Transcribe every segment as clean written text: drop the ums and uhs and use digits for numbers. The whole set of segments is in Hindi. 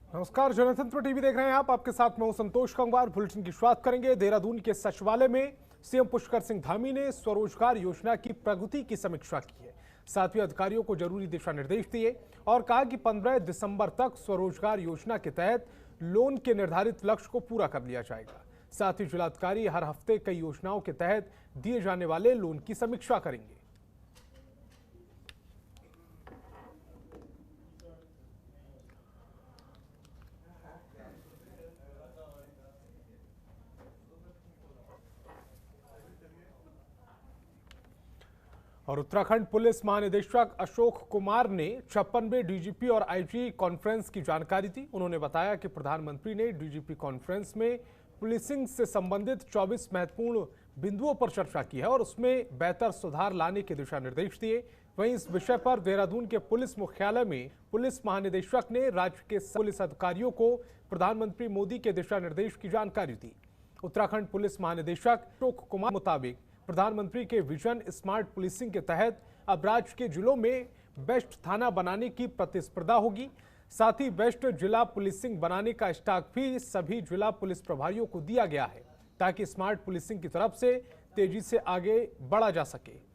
नमस्कार, जनतंत्र टीवी देख रहे हैं आप। आपके साथ मैं हूं संतोष कंगवार। बुलेटिन की शुरुआत करेंगे। देहरादून के सचिवालय में सीएम पुष्कर सिंह धामी ने स्वरोजगार योजना की प्रगति की समीक्षा की है। साथ ही अधिकारियों को जरूरी दिशा निर्देश दिए और कहा कि 15 दिसंबर तक स्वरोजगार योजना के तहत लोन के निर्धारित लक्ष्य को पूरा कर लिया जाएगा। साथ ही जिलाधिकारी हर हफ्ते कई योजनाओं के तहत दिए जाने वाले लोन की समीक्षा करेंगे। और उत्तराखंड पुलिस महानिदेशक अशोक कुमार ने 56वें डीजीपी और आईजी कॉन्फ्रेंस की जानकारी दी। उन्होंने बताया कि प्रधानमंत्री ने डीजीपी कॉन्फ्रेंस में पुलिसिंग से संबंधित 24 महत्वपूर्ण बिंदुओं पर चर्चा की है और उसमें बेहतर सुधार लाने के दिशा निर्देश दिए। वहीं इस विषय पर देहरादून के पुलिस मुख्यालय में पुलिस महानिदेशक ने राज्य के पुलिस अधिकारियों को प्रधानमंत्री मोदी के दिशा निर्देश की जानकारी दी। उत्तराखंड पुलिस महानिदेशक अशोक कुमार मुताबिक प्रधानमंत्री के विजन स्मार्ट पुलिसिंग के तहत अब राज्य के जिलों में बेस्ट थाना बनाने की प्रतिस्पर्धा होगी। साथ ही बेस्ट जिला पुलिसिंग बनाने का स्टाक भी सभी जिला पुलिस प्रभारियों को दिया गया है ताकि स्मार्ट पुलिसिंग की तरफ से तेजी से आगे बढ़ा जा सके।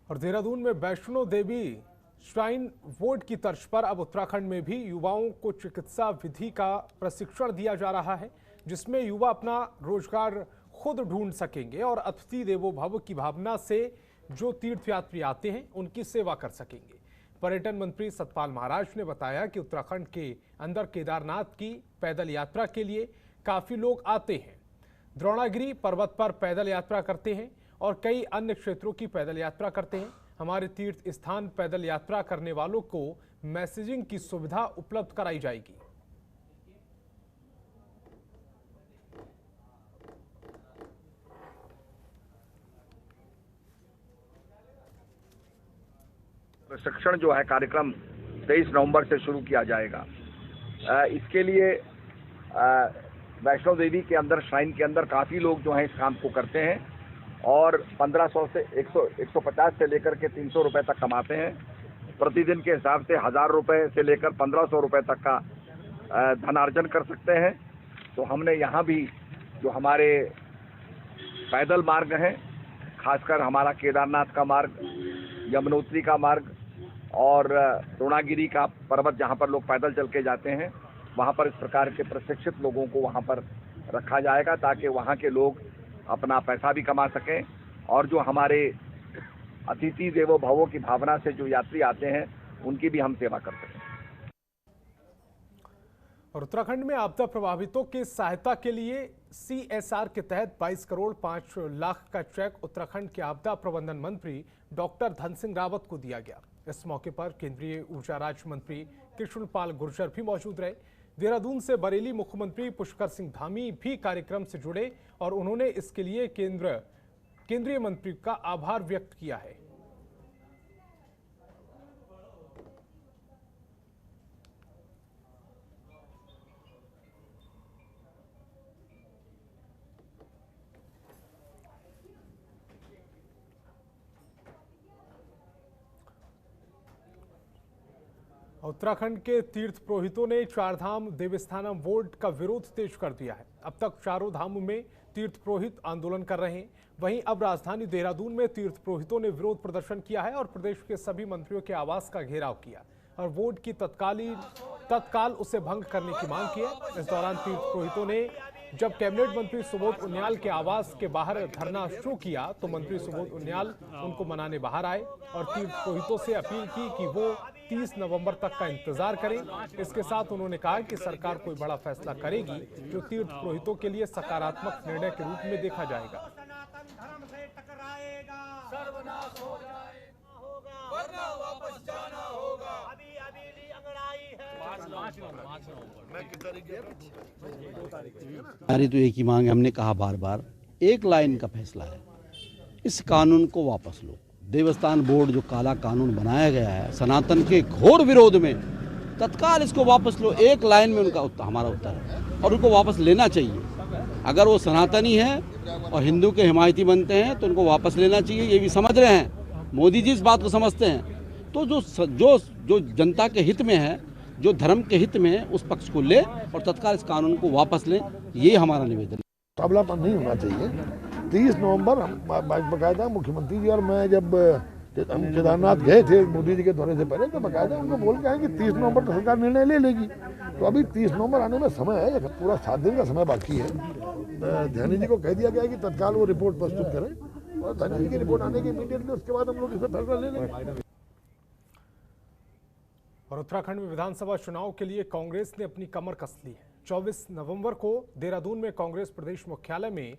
और देहरादून में वैष्णो देवी श्राइन बोर्ड की तर्ज पर अब उत्तराखंड में भी युवाओं को चिकित्सा विधि का प्रशिक्षण दिया जा रहा है, जिसमें युवा अपना रोजगार खुद ढूंढ सकेंगे और अतिथि देवो भव की भावना से जो तीर्थयात्री आते हैं उनकी सेवा कर सकेंगे। पर्यटन मंत्री सतपाल महाराज ने बताया कि उत्तराखंड के अंदर केदारनाथ की पैदल यात्रा के लिए काफी लोग आते हैं। द्रोणागिरी पर्वत पर पैदल यात्रा करते हैं और कई अन्य क्षेत्रों की पैदल यात्रा करते हैं। हमारे तीर्थ स्थान पैदल यात्रा करने वालों को मैसेजिंग की सुविधा उपलब्ध कराई जाएगी। प्रशिक्षण जो है कार्यक्रम 23 नवंबर से शुरू किया जाएगा। इसके लिए वैष्णो देवी के अंदर श्राइन के अंदर काफी लोग जो हैं इस काम को करते हैं और 1500 से 150 से लेकर के 300 रुपए तक कमाते हैं। प्रतिदिन के हिसाब से 1000 रुपए से लेकर 1500 रुपए तक का धनार्जन कर सकते हैं। तो हमने यहाँ भी जो हमारे पैदल मार्ग हैं, खासकर हमारा केदारनाथ का मार्ग, यमुनोत्री का मार्ग और द्रोणागिरी का पर्वत जहाँ पर लोग पैदल चल के जाते हैं, वहाँ पर इस प्रकार के प्रशिक्षित लोगों को वहाँ पर रखा जाएगा ताकि वहाँ के लोग अपना पैसा भी कमा सकें और जो हमारे अतिथि देवो भवों की भावना से जो यात्री आते हैं उनकी भी हम सेवा कर सकें। और उत्तराखंड में आपदा प्रभावितों की सहायता के लिए CSR के तहत 22 करोड़ 5 लाख का चेक उत्तराखंड के आपदा प्रबंधन मंत्री डॉक्टर धन सिंह रावत को दिया गया। इस मौके पर केंद्रीय ऊर्जा राज्य मंत्री कृष्ण पाल गुर्जर भी मौजूद रहे। देहरादून से बरेली मुख्यमंत्री पुष्कर सिंह धामी भी कार्यक्रम से जुड़े और उन्होंने इसके लिए केंद्रीय मंत्री का आभार व्यक्त किया है। उत्तराखंड के तीर्थ पुरोहितों ने चारधाम देवस्थानम बोर्ड का विरोध तेज कर दिया है। अब तक चारों धामों में तीर्थ पुरोहित आंदोलन कर रहे हैं। वहीं अब राजधानी देहरादून में तीर्थ पुरोहितों ने विरोध प्रदर्शन किया है और प्रदेश के सभी मंत्रियों के आवास का घेराव किया और बोर्ड की तत्काल उसे भंग करने की मांग की है। इस दौरान तीर्थ पुरोहितों ने जब कैबिनेट मंत्री सुबोध उनियाल के आवास के बाहर धरना शुरू किया तो मंत्री सुबोध उनियाल उनको मनाने बाहर आए और तीर्थ पुरोहितों से अपील की कि वो 30 नवंबर तक का इंतजार करें। इसके साथ उन्होंने कहा कि सरकार कोई बड़ा फैसला करेगी जो तीर्थ पुरोहितों के लिए सकारात्मक निर्णय के रूप में देखा जाएगा। हमारी तो एक ही मांग है, हमने कहा बार बार, एक लाइन का फैसला है, इस कानून को वापस लो। देवस्थान बोर्ड जो काला कानून बनाया गया है सनातन के घोर विरोध में, तत्काल इसको वापस लो। एक लाइन में उनका हमारा उत्तर है, और उनको वापस लेना चाहिए। अगर वो सनातनी हैं और हिंदू के हिमायती बनते हैं तो उनको वापस लेना चाहिए। ये भी समझ रहे हैं, मोदी जी इस बात को समझते हैं। तो जो जनता के हित में है, जो धर्म के हित में है, उस पक्ष को ले और तत्काल इस कानून को वापस लें, ये हमारा निवेदन है। मुकाबलापन नहीं होना चाहिए। 30 नवंबर बाकायदा मुख्यमंत्री जी और मैं जब हम केदारनाथ गए थे मोदी जी के दौरे से पहले, तो बाकायदा उनको बोल के आए कि 30 नवंबर को सरकार निर्णय ले लेगी। तो अभी 30 नवंबर आने में समय है, पूरा 7 दिन का समय बाकी है। ध्यानी जी को कह दिया गया है कि तत्काल वो रिपोर्ट प्रस्तुत करें, और ध्यानी जी की रिपोर्ट आने के इमीडिएटली उसके बाद हम लोग इस पर फैसला ले लेंगे। और उत्तराखंड में विधानसभा चुनाव के लिए कांग्रेस ने अपनी कमर कस ली है। 24 नवंबर को देहरादून में कांग्रेस प्रदेश मुख्यालय में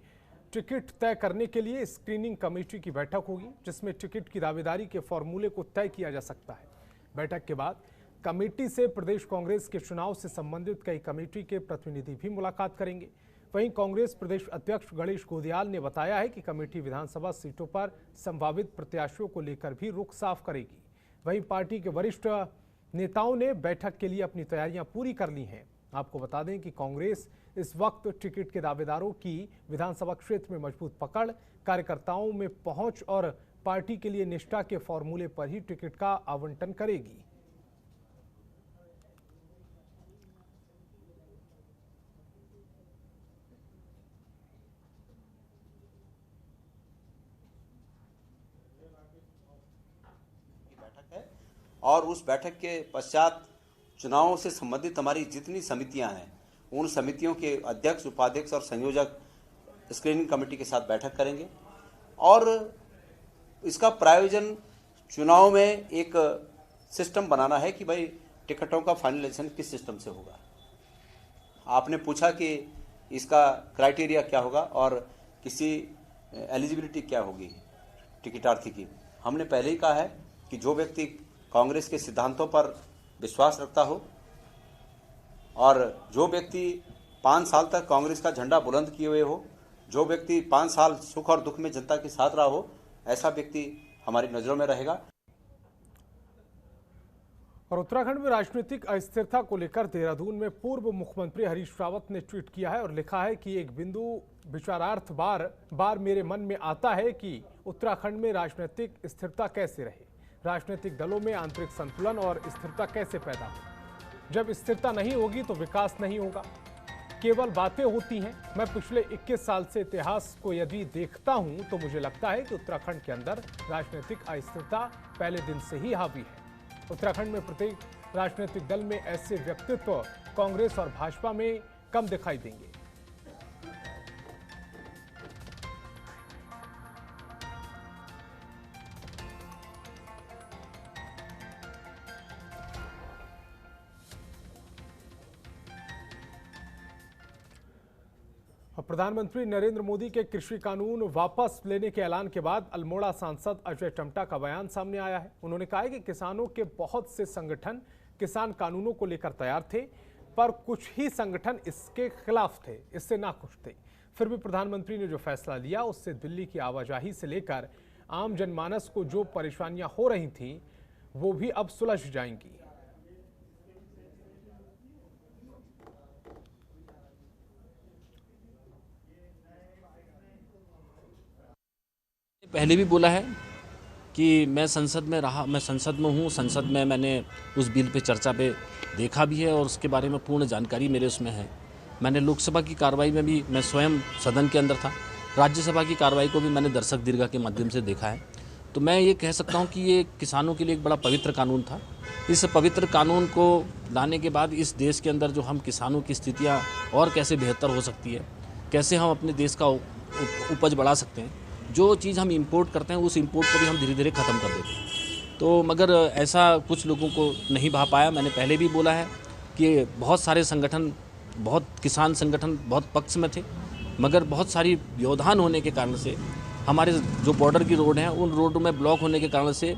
टिकट तय करने के लिए स्क्रीनिंग कमेटी की बैठक होगी, जिसमें टिकट की दावेदारी के फॉर्मूले को तय किया जा सकता है। बैठक के बाद कमेटी से प्रदेश कांग्रेस के चुनाव से संबंधित कई कमेटी के प्रतिनिधि भी मुलाकात करेंगे। वहीं कांग्रेस प्रदेश अध्यक्ष गणेश गोदियाल ने बताया है कि कमेटी विधानसभा सीटों पर संभावित प्रत्याशियों को लेकर भी रुख साफ करेगी। वहीं पार्टी के वरिष्ठ नेताओं ने बैठक के लिए अपनी तैयारियां पूरी कर ली हैं। आपको बता दें कि कांग्रेस इस वक्त टिकट के दावेदारों की विधानसभा क्षेत्र में मजबूत पकड़, कार्यकर्ताओं में पहुंच और पार्टी के लिए निष्ठा के फॉर्मूले पर ही टिकट का आवंटन करेगी। और उस बैठक के पश्चात चुनावों से संबंधित हमारी जितनी समितियां हैं, उन समितियों के अध्यक्ष, उपाध्यक्ष और संयोजक स्क्रीनिंग कमेटी के साथ बैठक करेंगे। और इसका प्रायोजन चुनाव में एक सिस्टम बनाना है कि भाई टिकटों का फाइनलाइजेशन किस सिस्टम से होगा। आपने पूछा कि इसका क्राइटेरिया क्या होगा और किसी एलिजिबिलिटी क्या होगी टिकटार्थी की। हमने पहले ही कहा है कि जो व्यक्ति कांग्रेस के सिद्धांतों पर विश्वास रखता हो और जो व्यक्ति 5 साल तक कांग्रेस का झंडा बुलंद किए हुए हो, जो व्यक्ति 5 साल सुख और दुख में जनता के साथ रहा हो, ऐसा व्यक्ति हमारी नजरों में रहेगा। और उत्तराखंड में राजनीतिक अस्थिरता को लेकर देहरादून में पूर्व मुख्यमंत्री हरीश रावत ने ट्वीट किया है और लिखा है कि एक बिंदु विचारार्थ बार मेरे मन में आता है कि उत्तराखंड में राजनीतिक स्थिरता कैसे रहे, राजनीतिक दलों में आंतरिक संतुलन और स्थिरता कैसे पैदा हो। जब स्थिरता नहीं होगी तो विकास नहीं होगा, केवल बातें होती हैं। मैं पिछले 21 साल से इतिहास को यदि देखता हूं तो मुझे लगता है कि उत्तराखंड के अंदर राजनीतिक अस्थिरता पहले दिन से ही हावी है। उत्तराखंड में प्रत्येक राजनीतिक दल में ऐसे व्यक्तित्व कांग्रेस और भाजपा में कम दिखाई देंगे। प्रधानमंत्री नरेंद्र मोदी के कृषि कानून वापस लेने के ऐलान के बाद अल्मोड़ा सांसद अजय टम्टा का बयान सामने आया है। उन्होंने कहा है कि किसानों के बहुत से संगठन किसान कानूनों को लेकर तैयार थे, पर कुछ ही संगठन इसके खिलाफ थे, इससे नाखुश थे। फिर भी प्रधानमंत्री ने जो फैसला लिया उससे दिल्ली की आवाजाही से लेकर आम जनमानस को जो परेशानियां हो रही थी वो भी अब सुलझ जाएंगी। पहले भी बोला है कि मैं संसद में रहा, मैं संसद में हूँ, संसद में मैंने उस बिल पे चर्चा पे देखा भी है और उसके बारे में पूर्ण जानकारी मेरे उसमें है। मैंने लोकसभा की कार्रवाई में भी मैं स्वयं सदन के अंदर था, राज्यसभा की कार्रवाई को भी मैंने दर्शक दीर्घा के माध्यम से देखा है। तो मैं ये कह सकता हूँ कि ये किसानों के लिए एक बड़ा पवित्र कानून था। इस पवित्र कानून को लाने के बाद इस देश के अंदर जो हम किसानों की स्थितियाँ और कैसे बेहतर हो सकती है, कैसे हम अपने देश का उपज बढ़ा सकते हैं, जो चीज़ हम इंपोर्ट करते हैं उस इंपोर्ट को भी हम धीरे धीरे ख़त्म कर देते हैं। तो मगर ऐसा कुछ लोगों को नहीं भा पाया। मैंने पहले भी बोला है कि बहुत सारे संगठन, बहुत किसान संगठन बहुत पक्ष में थे, मगर बहुत सारी व्यवधान होने के कारण से हमारे जो बॉर्डर की रोड हैं उन रोड में ब्लॉक होने के कारण से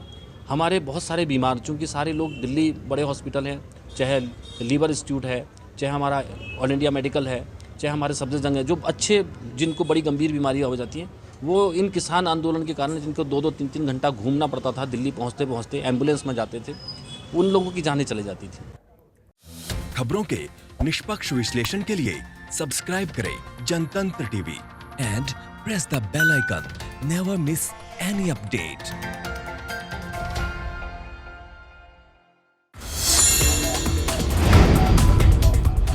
हमारे बहुत सारे बीमार, चूँकि सारे लोग दिल्ली बड़े हॉस्पिटल हैं, चाहे लीवर इंस्टीट्यूट है, चाहे हमारा ऑल इंडिया मेडिकल है, चाहे हमारे सफदरजंग है, जो अच्छे जिनको बड़ी गंभीर बीमारियाँ हो जाती हैं, वो इन किसान आंदोलन के कारण जिनको 2-2, 3-3 घंटा घूमना पड़ता था, दिल्ली पहुंचते पहुंचते एम्बुलेंस में जाते थे, उन लोगों की जानें चली जाती थी। खबरों के निष्पक्ष विश्लेषण के लिए सब्सक्राइब करें Janatantra TV and press the bell icon. Never miss any update.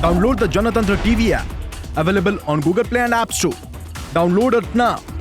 Download the Janatantra TV app, available on Google Play and App Store. Download it now.